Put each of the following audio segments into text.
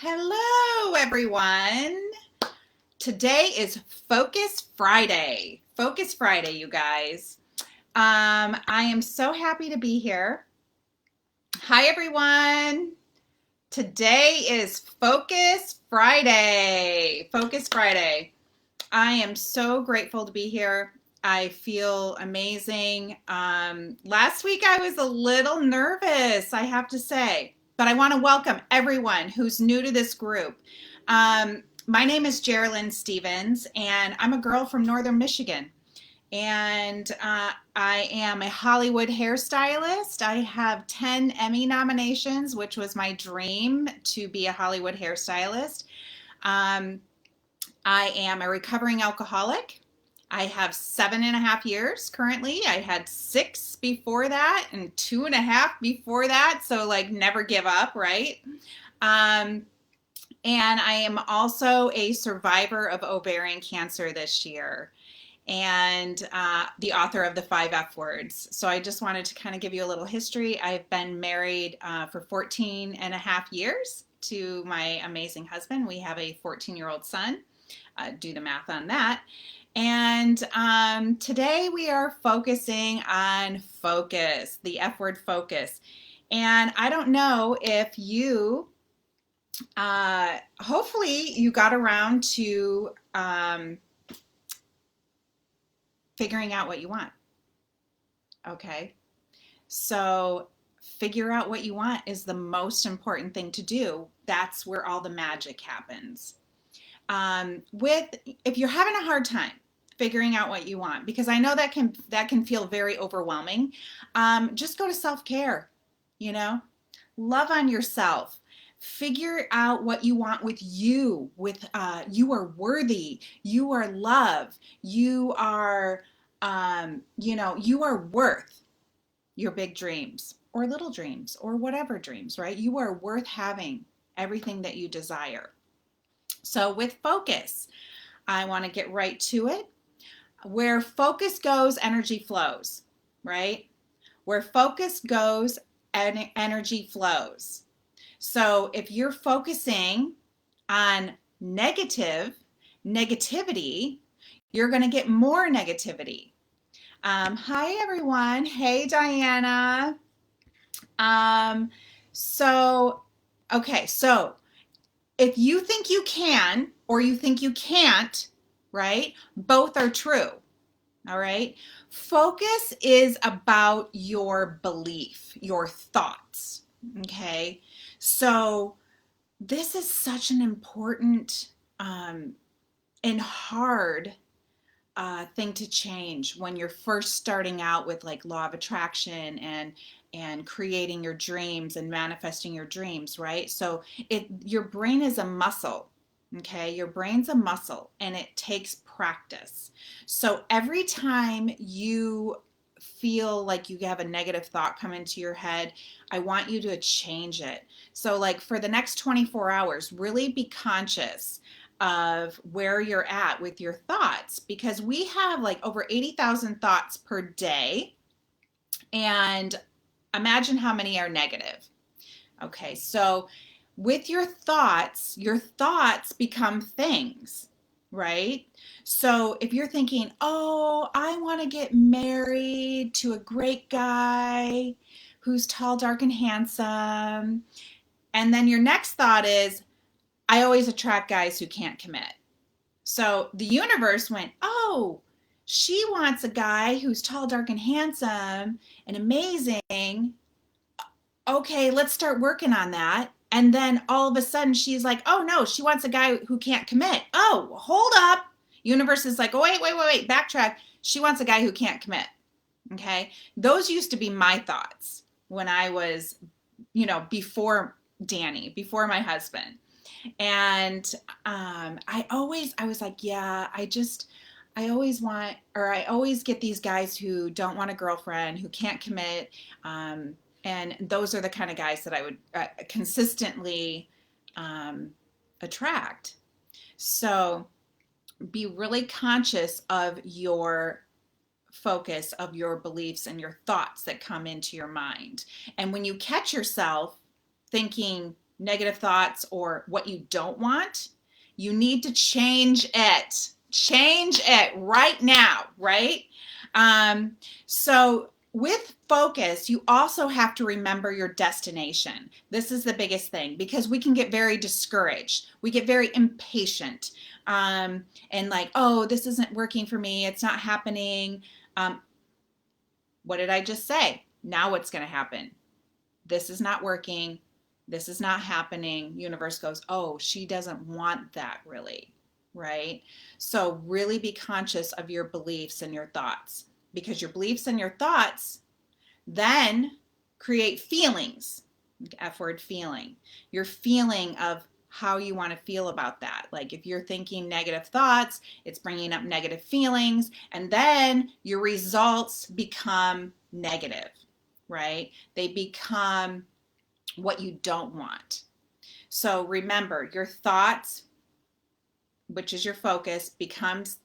Hello, everyone. Today is Focus Friday. Focus Friday, you guys. I am so happy to be here. Hi, everyone. Today is Focus Friday. Focus Friday. I am so grateful to be here. I feel amazing. Last week I was a little nervous, I have to say, but I want to welcome everyone who's new to this group. My name is Geraldine Stevens, and I'm a girl from Northern Michigan. And I am a Hollywood hairstylist. I have 10 Emmy nominations, which was my dream to be a Hollywood hairstylist. Um, I am a recovering alcoholic. I have 7.5 years currently. I had 6 before that and 2.5 before that. So, like, never give up, right? Um, and I am also a survivor of ovarian cancer this year and the author of the 5 F words. So I just wanted to kind of give you a little history. I've been married for 14.5 years to my amazing husband. We have a 14-year-old son. Do the math on that. And today we are focusing on focus, the F word focus. And I don't know if you, hopefully you got around to figuring out what you want. Okay. So figure out what you want is the most important thing to do. That's where all the magic happens. If you're having a hard time figuring out what you want, because I know that can feel very overwhelming, just go to self-care. Love on yourself. Figure out what you want with you. You are worthy. You are loved. You are you are worth your big dreams or little dreams or whatever dreams, right? You are worth having everything that you desire. So with focus, I want to get right to it. Where focus goes, energy flows, right? Where focus goes, energy flows. So if you're focusing on negativity, you're going to get more negativity. Hi, everyone. Hey, Diana. So if you think you can or you think you can't, right? Both are true. All right. Focus is about your belief, your thoughts. Okay. So this is such an important and hard thing to change when you're first starting out with like law of attraction and creating your dreams and manifesting your dreams, right? So your brain is a muscle. Okay, your brain's a muscle and it takes practice. So every time you feel like you have a negative thought come into your head, I want you to change it. So, like, for the next 24 hours, really be conscious of where you're at with your thoughts, because we have like over 80,000 thoughts per day. And imagine how many are negative. Okay, so with your thoughts become things, right? So if you're thinking, oh, I want to get married to a great guy who's tall, dark, and handsome, and then your next thought is, I always attract guys who can't commit. So the universe went, oh, she wants a guy who's tall, dark, and handsome and amazing. Okay, let's start working on that. And then all of a sudden she's like, oh no, she wants a guy who can't commit. Oh, hold up. Universe is like, oh, wait, backtrack. She wants a guy who can't commit. Okay. Those used to be my thoughts when I was, before Danny, before my husband. And I was like, yeah, I always get these guys who don't want a girlfriend, who can't commit. And those are the kind of guys that I would consistently attract. So be really conscious of your focus, of your beliefs and your thoughts that come into your mind. And when you catch yourself thinking negative thoughts or what you don't want, you need to change it. Change it right now, right? So with focus, you also have to remember your destination. This is the biggest thing because we can get very discouraged. We get very impatient and like, oh, this isn't working for me. It's not happening. What did I just say? Now what's going to happen? This is not working. This is not happening. Universe goes, oh, she doesn't want that really, right? So really be conscious of your beliefs and your thoughts because your beliefs and your thoughts then create feelings. F word, feeling. Your feeling of how you want to feel about that. Like if you're thinking negative thoughts, it's bringing up negative feelings, and then your results become negative, right? They become what you don't want. So remember, your thoughts, which is your focus, becomes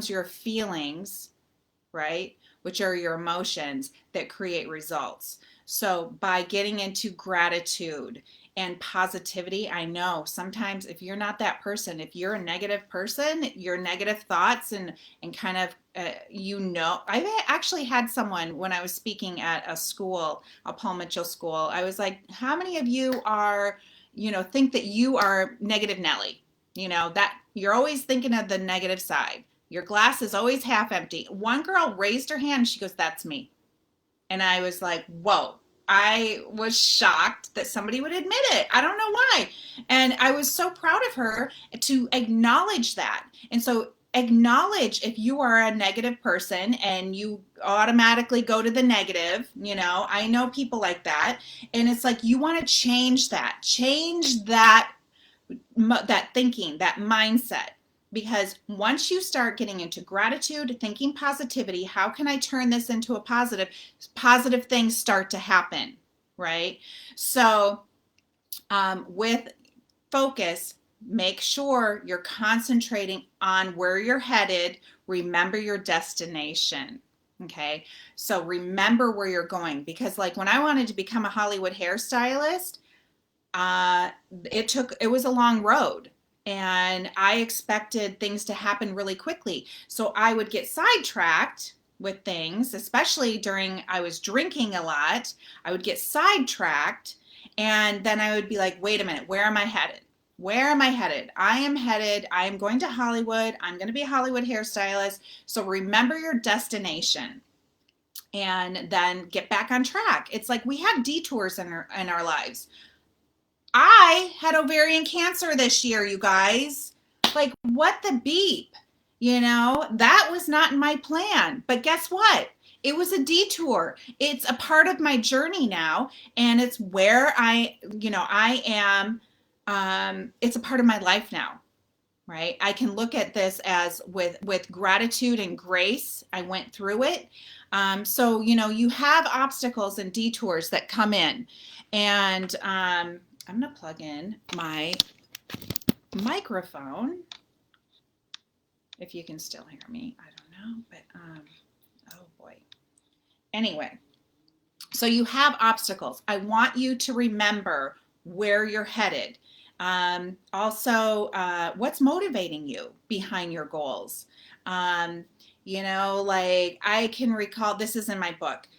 your feelings, right? Which are your emotions that create results. So by getting into gratitude and positivity, I know sometimes if you're not that person, if you're a negative person, your negative thoughts and kind of I actually had someone when I was speaking at a school, a Paul Mitchell school. I was like, how many of you are, think that you are negative Nelly? That you're always thinking of the negative side. Your glass is always half empty. One girl raised her hand and she goes, that's me. And I was like, whoa. I was shocked that somebody would admit it. I don't know why. And I was so proud of her to acknowledge that. And so acknowledge if you are a negative person and you automatically go to the negative. I know people like that. And it's like you want to change that. Change that thinking, that mindset. Because once you start getting into gratitude, thinking positivity, how can I turn this into a positive? Positive things start to happen, right? So with focus, make sure you're concentrating on where you're headed. Remember your destination. Okay, so remember where you're going, because like when I wanted to become a Hollywood hairstylist, it was a long road and I expected things to happen really quickly. So I would get sidetracked with things, especially during I was drinking a lot. I would get sidetracked and then I would be like, wait a minute, where am I headed? Where am I headed? I am going to Hollywood. I'm going to be a Hollywood hairstylist. So remember your destination and then get back on track. It's like we have detours in our lives. I had ovarian cancer this year, you guys. Like, what the beep? That was not in my plan. But guess what? It was a detour. It's a part of my journey now. And it's where I am. It's a part of my life now, right? I can look at this as with gratitude and grace. I went through it. So, you have obstacles and detours that come in. And, I'm going to plug in my microphone. If you can still hear me, I don't know, but oh boy. Anyway, so you have obstacles. I want you to remember where you're headed. Also, what's motivating you behind your goals? Like I can recall, this is in my book.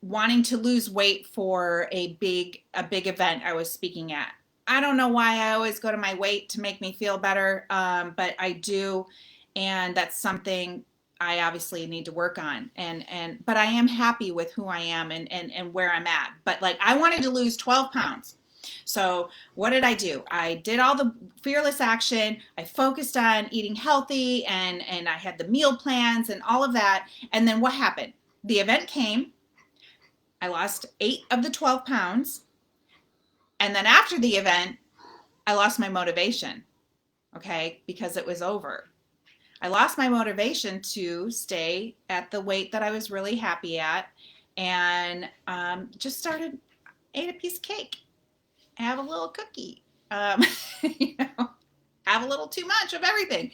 Wanting to lose weight for a big event I was speaking at. I don't know why I always go to my weight to make me feel better, but I do, and that's something I obviously need to work on. But I am happy with who I am and where I'm at. But like I wanted to lose 12 pounds. So what did I do? I did all the fearless action. I focused on eating healthy and I had the meal plans and all of that. And then what happened? The event came. I lost 8 of the 12 pounds. And then after the event, I lost my motivation, okay, because it was over. I lost my motivation to stay at the weight that I was really happy at and ate a piece of cake, have a little cookie, have a little too much of everything.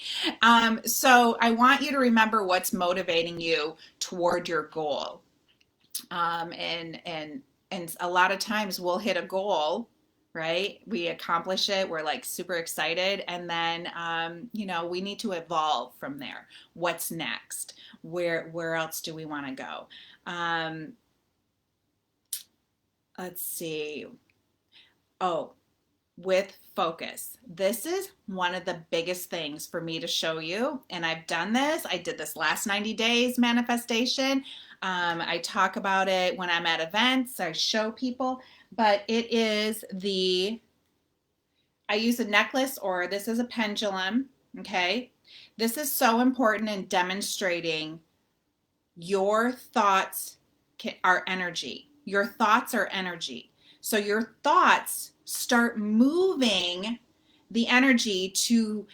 So I want you to remember what's motivating you toward your goal. And And a lot of times we'll hit a goal, right? We accomplish it, we're like super excited, and then we need to evolve from there. What's next? Where else do we want to go? um, let's see. Oh, with focus. This is one of the biggest things for me to show you. And I've done this. I did this last 90 days manifestation. I talk about it when I'm at events, I show people, but it is I use a necklace, or this is a pendulum. Okay. This is so important in demonstrating your thoughts are energy. Your thoughts are energy. So your thoughts start moving the energy to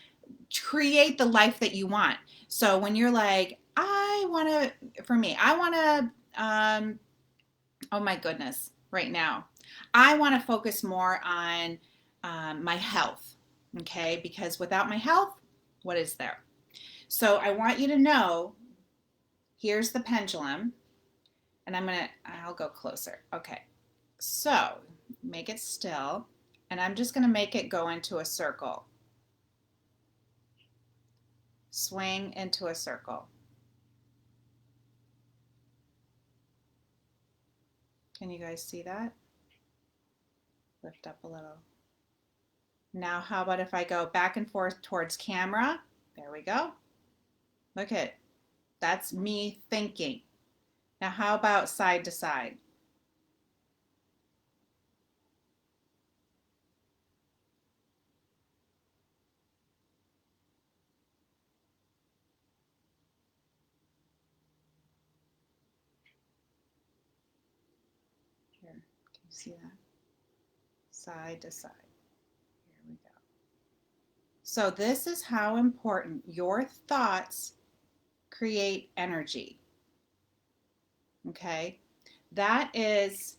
create the life that you want. So when you're like, for me, I want to, oh my goodness, right now, I want to focus more on my health. Okay. Because without my health, what is there? So I want you to know, here's the pendulum, and I'll go closer. Okay. So make it still, and I'm just going to make it go into a circle. Swing into a circle. Can you guys see that? Lift up a little. Now, how about if I go back and forth towards camera? There we go. Look at it. That's me thinking. Now, how about side to side? Here, can you see that? Side to side. Here we go. So this is how important your thoughts create energy. Okay? That is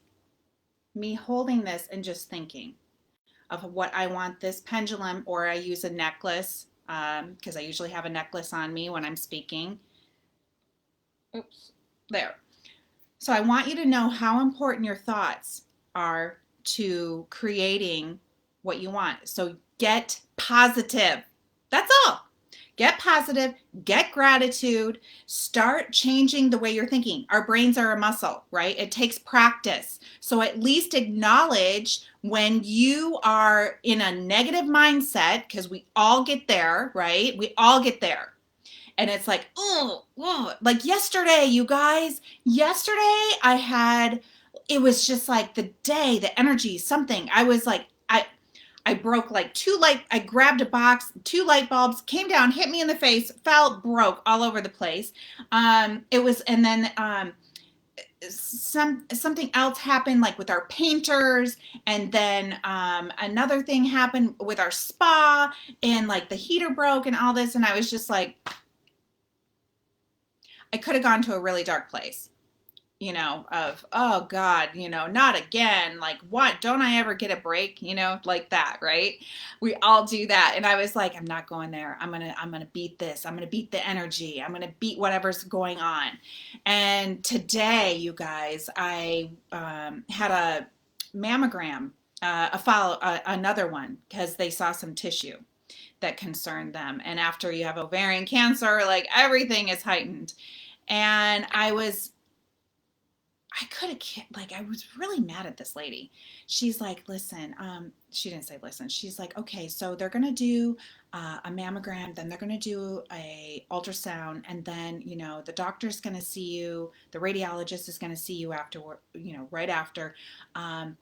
me holding this and just thinking of what I want this pendulum, or I use a necklace, because I usually have a necklace on me when I'm speaking. Oops, there. So I want you to know how important your thoughts are to creating what you want. So get positive. That's all. Get positive, get gratitude, start changing the way you're thinking. Our brains are a muscle, right? It takes practice. So at least acknowledge when you are in a negative mindset, because we all get there, right? We all get there. And it's like, oh, like yesterday, you guys, it was just like the day, the energy, something. I was like, I broke like I grabbed a box, 2 light bulbs, came down, hit me in the face, fell, broke all over the place. And then something else happened, like with our painters, and then another thing happened with our spa, and like the heater broke and all this, and I was just like, I could have gone to a really dark place. Of, oh God, not again. Like, what? Don't I ever get a break? Like that, right? We all do that. And I was like, I'm not going there. I'm going to beat this. I'm going to beat the energy. I'm going to beat whatever's going on. And today, you guys, I had a mammogram, another one, because they saw some tissue that concerned them. And after you have ovarian cancer, like everything is heightened. And I was I was really mad at this lady. She's like, listen, she didn't say listen. She's like, okay, so they're going to do a mammogram, then they're going to do a ultrasound, and then, the doctor's going to see you, the radiologist is going to see you after, right after. And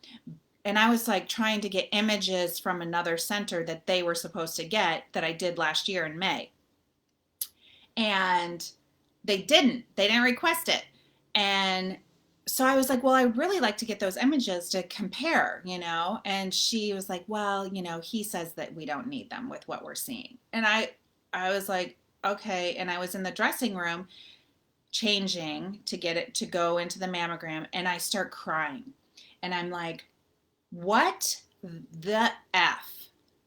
I was like trying to get images from another center that they were supposed to get, that I did last year in May. And they didn't request it. And so I was like, well, I really like to get those images to compare, and she was like, well, he says that we don't need them with what we're seeing. And I was like, okay. And I was in the dressing room changing to get it to go into the mammogram, and I start crying, and I'm like, what the F?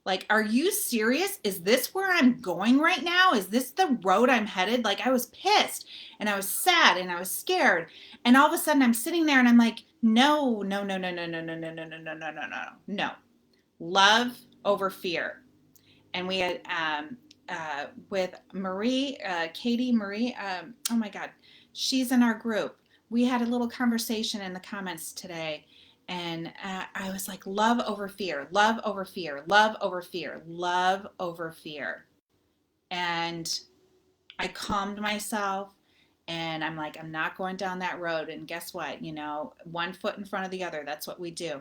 Like, are you serious? Is this where I'm going right now? Is this the road I'm headed? Like, I was pissed, and I was sad, and I was scared. And all of a sudden I'm sitting there and I'm like, No, no, no, no, no, no, no, no, no, no, no, no, no, no, no. Love over fear. And we had with Marie, Katie Marie. Oh my God, she's in our group. We had a little conversation in the comments today, and I was like, love over fear, love over fear, love over fear, love over fear. And I calmed myself and I'm like, I'm not going down that road. And guess what? One foot in front of the other. That's what we do.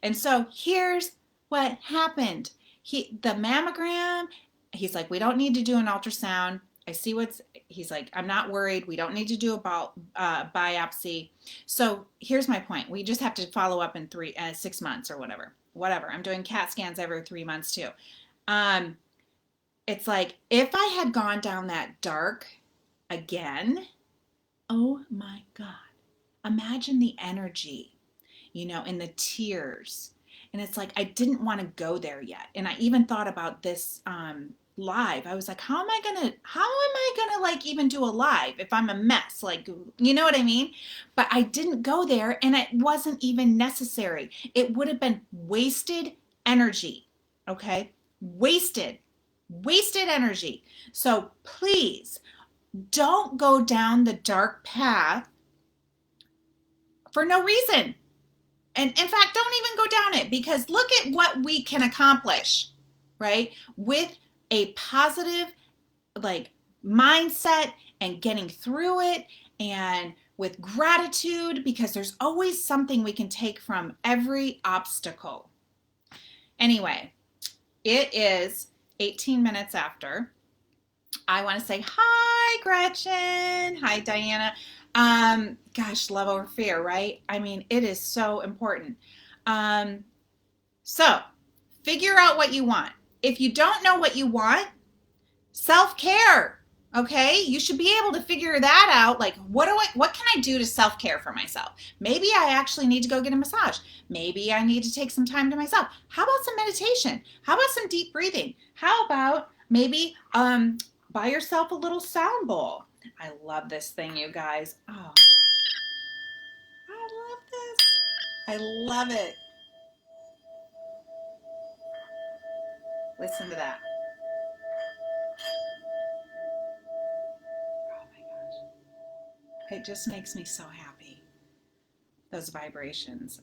And so here's what happened. The mammogram, he's like, we don't need to do an ultrasound. He's like, I'm not worried. We don't need to do a biopsy. So here's my point. We just have to follow up in 6 months or whatever. Whatever. I'm doing CAT scans every 3 months too. Um, it's like if I had gone down that dark again, oh my God, imagine the energy, and the tears. And it's like I didn't want to go there yet. And I even thought about this live. I was like, how am I gonna like even do a live if I'm a mess? Like, you know what I mean? But I didn't go there, and it wasn't even necessary. It would have been wasted energy. Okay, wasted energy. So please don't go down the dark path for no reason. And in fact, don't even go down it, because look at what we can accomplish, right? With a positive like mindset and getting through it, and with gratitude, because there's always something we can take from every obstacle. Anyway, it is 18 minutes after. I want to say hi, Gretchen. Hi, Diana. Gosh, love over fear, right? I mean, it is so important. So figure out what you want. If you don't know what you want, self-care. Okay, you should be able to figure that out. Like, what can I do to self-care for myself? Maybe I actually need to go get a massage. Maybe I need to take some time to myself. How about some meditation? How about some deep breathing? How about maybe buy yourself a little sound bowl? I love this thing, you guys. Oh, I love this. I love it. Listen to that. Oh my gosh. It just makes me so happy. Those vibrations.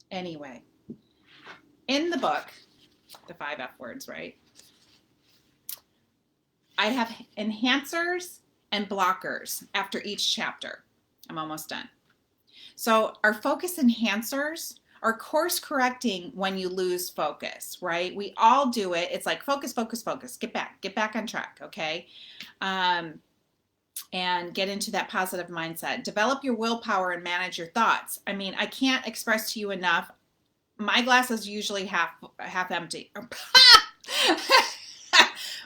Anyway, in the book, the 5 F words, right? I have enhancers and blockers after each chapter. I'm almost done. So our focus enhancers are course correcting when you lose focus, right? We all do it. It's like focus, focus, focus. Get back on track, okay? And get into that positive mindset. Develop your willpower and manage your thoughts. I mean, I can't express to you enough. My glass is usually half empty.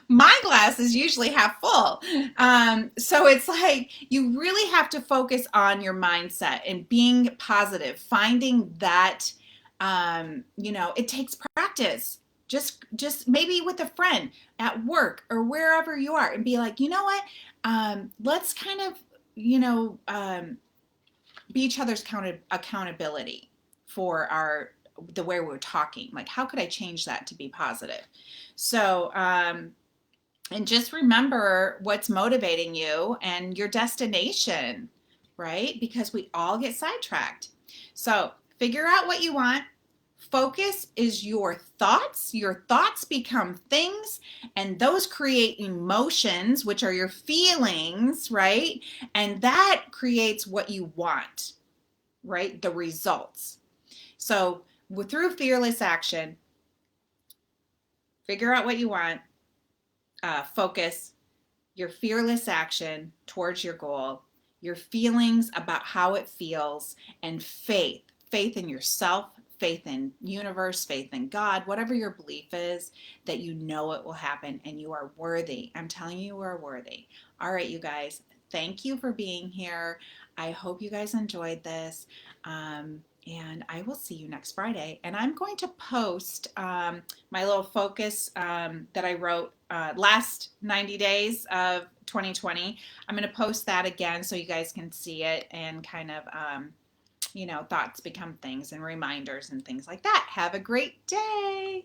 My glass is usually half full. So it's like you really have to focus on your mindset and being positive, finding that, it takes practice. Just maybe with a friend at work or wherever you are, and be like, you know what? Let's kind of, be each other's accountability for the way we're talking. Like, how could I change that to be positive? So, and just remember what's motivating you and your destination, right? Because we all get sidetracked. So figure out what you want. Focus is your thoughts. Your thoughts become things, and those create emotions, which are your feelings, right? And that creates what you want, right? The results. So through fearless action, figure out what you want. Focus, your fearless action towards your goal, your feelings about how it feels, and faith in yourself, faith in universe, faith in God, whatever your belief is, that you know it will happen and you are worthy. I'm telling you, you are worthy. All right, you guys, thank you for being here. I hope you guys enjoyed this. And I will see you next Friday. And I'm going to post my little focus that I wrote last 90 days of 2020. I'm going to post that again so you guys can see it and kind of thoughts become things and reminders and things like that. Have a great day.